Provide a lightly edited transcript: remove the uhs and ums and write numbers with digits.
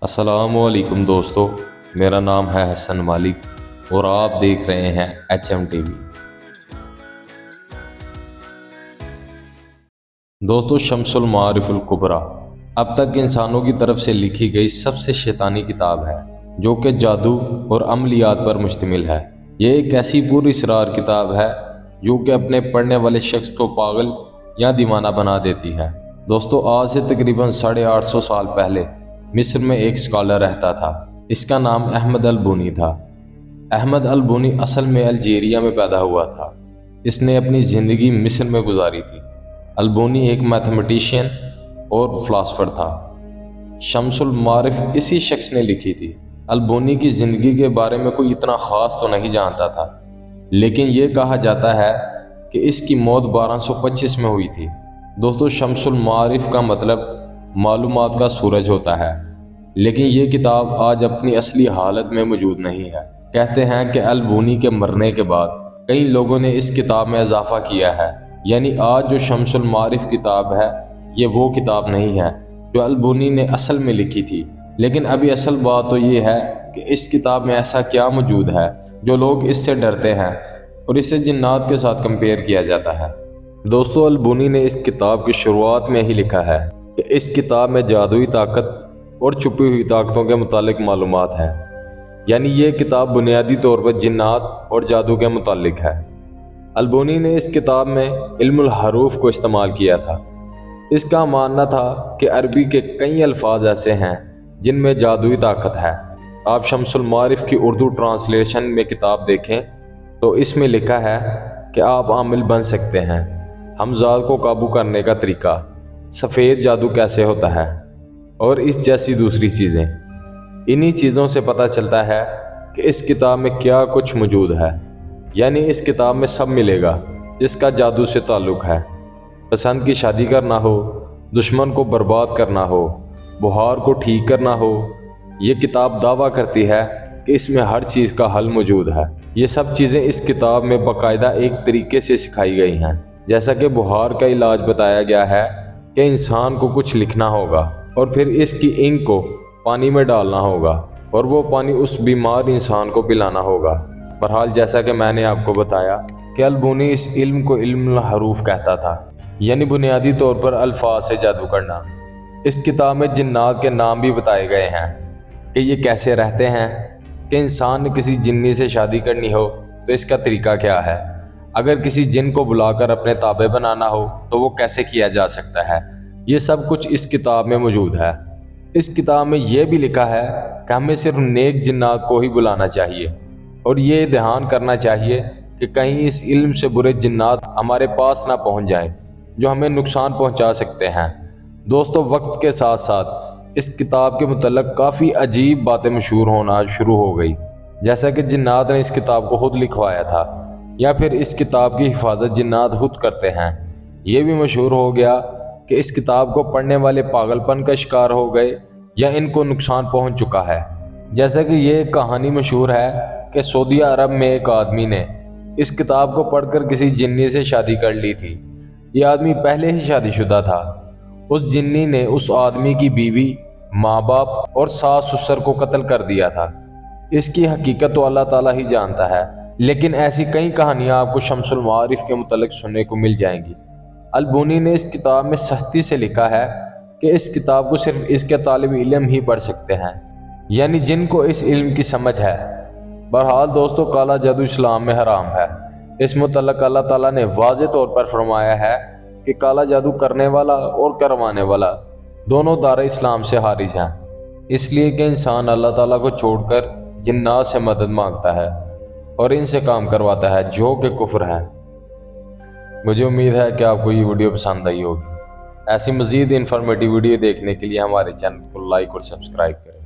السلام علیکم دوستو، میرا نام ہے حسن مالک اور آپ دیکھ رہے ہیں HM ٹی وی۔ دوستو، شمس المعارف الکبریٰ اب تک انسانوں کی طرف سے لکھی گئی سب سے شیطانی کتاب ہے، جو کہ جادو اور عملیات پر مشتمل ہے۔ یہ ایک ایسی پوری اسرار کتاب ہے جو کہ اپنے پڑھنے والے شخص کو پاگل یا دیوانہ بنا دیتی ہے۔ دوستو، آج سے تقریباً 850 سال پہلے مصر میں ایک اسکالر رہتا تھا۔ اس کا نام احمد البونی تھا۔ احمد البونی اصل میں الجیریا میں پیدا ہوا تھا۔ اس نے اپنی زندگی مصر میں گزاری تھی۔ البونی ایک میتھمیٹیشین اور فلاسفر تھا۔ شمس المعارف اسی شخص نے لکھی تھی۔ البونی کی زندگی کے بارے میں کوئی اتنا خاص تو نہیں جانتا تھا، لیکن یہ کہا جاتا ہے کہ اس کی موت 1225 میں ہوئی تھی۔ دوستو، شمس المعارف کا مطلب معلومات کا سورج ہوتا ہے، لیکن یہ کتاب آج اپنی اصلی حالت میں موجود نہیں ہے۔ کہتے ہیں کہ البونی کے مرنے کے بعد کئی لوگوں نے اس کتاب میں اضافہ کیا ہے، یعنی آج جو شمس المعارف کتاب ہے یہ وہ کتاب نہیں ہے جو البونی نے اصل میں لکھی تھی۔ لیکن ابھی اصل بات تو یہ ہے کہ اس کتاب میں ایسا کیا موجود ہے جو لوگ اس سے ڈرتے ہیں اور اسے جنات کے ساتھ کمپیئر کیا جاتا ہے۔ دوستو، البونی نے اس کتاب کی شروعات میں ہی لکھا ہے کہ اس کتاب میں جادوئی طاقت اور چھپی ہوئی طاقتوں کے متعلق معلومات ہے، یعنی یہ کتاب بنیادی طور پر جنات اور جادو کے متعلق ہے۔ البونی نے اس کتاب میں علم الحروف کو استعمال کیا تھا۔ اس کا ماننا تھا کہ عربی کے کئی الفاظ ایسے ہیں جن میں جادوئی طاقت ہے۔ آپ شمس المعارف کی اردو ٹرانسلیشن میں کتاب دیکھیں تو اس میں لکھا ہے کہ آپ عامل بن سکتے ہیں، ہمزاد کو قابو کرنے کا طریقہ، سفید جادو کیسے ہوتا ہے اور اس جیسی دوسری چیزیں۔ انہی چیزوں سے پتہ چلتا ہے کہ اس کتاب میں کیا کچھ موجود ہے، یعنی اس کتاب میں سب ملے گا جس کا جادو سے تعلق ہے۔ پسند کی شادی کرنا ہو، دشمن کو برباد کرنا ہو، بخار کو ٹھیک کرنا ہو، یہ کتاب دعویٰ کرتی ہے کہ اس میں ہر چیز کا حل موجود ہے۔ یہ سب چیزیں اس کتاب میں باقاعدہ ایک طریقے سے سکھائی گئی ہیں۔ جیسا کہ بخار کا علاج بتایا گیا ہے کہ انسان کو کچھ لکھنا ہوگا اور پھر اس کی انک کو پانی میں ڈالنا ہوگا اور وہ پانی اس بیمار انسان کو پلانا ہوگا۔ بہرحال، جیسا کہ میں نے آپ کو بتایا کہ البونی اس علم کو علم الحروف کہتا تھا، یعنی بنیادی طور پر الفاظ سے جادو کرنا۔ اس کتاب میں جنات کے نام بھی بتائے گئے ہیں کہ یہ کیسے رہتے ہیں، کہ انسان نے کسی جنی سے شادی کرنی ہو تو اس کا طریقہ کیا ہے، اگر کسی جن کو بلا کر اپنے تابع بنانا ہو تو وہ کیسے کیا جا سکتا ہے۔ یہ سب کچھ اس کتاب میں موجود ہے۔ اس کتاب میں یہ بھی لکھا ہے کہ ہمیں صرف نیک جنات کو ہی بلانا چاہیے اور یہ دھیان کرنا چاہیے کہ کہیں اس علم سے برے جنات ہمارے پاس نہ پہنچ جائیں جو ہمیں نقصان پہنچا سکتے ہیں۔ دوستو، وقت کے ساتھ ساتھ اس کتاب کے متعلق کافی عجیب باتیں مشہور ہونا شروع ہو گئی، جیسا کہ جنات نے اس کتاب کو خود لکھوایا تھا یا پھر اس کتاب کی حفاظت جنات خود کرتے ہیں۔ یہ بھی مشہور ہو گیا کہ اس کتاب کو پڑھنے والے پاگل پن کا شکار ہو گئے یا ان کو نقصان پہنچ چکا ہے۔ جیسا کہ یہ ایک کہانی مشہور ہے کہ سعودی عرب میں ایک آدمی نے اس کتاب کو پڑھ کر کسی جنی سے شادی کر لی تھی۔ یہ آدمی پہلے ہی شادی شدہ تھا۔ اس جنی نے اس آدمی کی بیوی، ماں باپ اور ساس سسر کو قتل کر دیا تھا۔ اس کی حقیقت تو اللہ تعالیٰ ہی جانتا ہے، لیکن ایسی کئی کہانیاں آپ کو شمس المعارف کے متعلق سننے کو مل جائیں گی۔ البونی نے اس کتاب میں سختی سے لکھا ہے کہ اس کتاب کو صرف اس کے طالب علم ہی پڑھ سکتے ہیں، یعنی جن کو اس علم کی سمجھ ہے۔ بہرحال دوستو، کالا جادو اسلام میں حرام ہے۔ اس متعلق اللہ تعالیٰ نے واضح طور پر فرمایا ہے کہ کالا جادو کرنے والا اور کروانے والا دونوں دار اسلام سے خارج ہیں، اس لیے کہ انسان اللہ تعالیٰ کو چھوڑ کر جنات سے مدد مانگتا ہے اور ان سے کام کرواتا ہے جو کہ کفر ہے۔ مجھے امید ہے کہ آپ کو یہ ویڈیو پسند آئی ہوگی۔ ایسی مزید انفارمیٹیو ویڈیو دیکھنے کے لیے ہمارے چینل کو لائک اور سبسکرائب کریں۔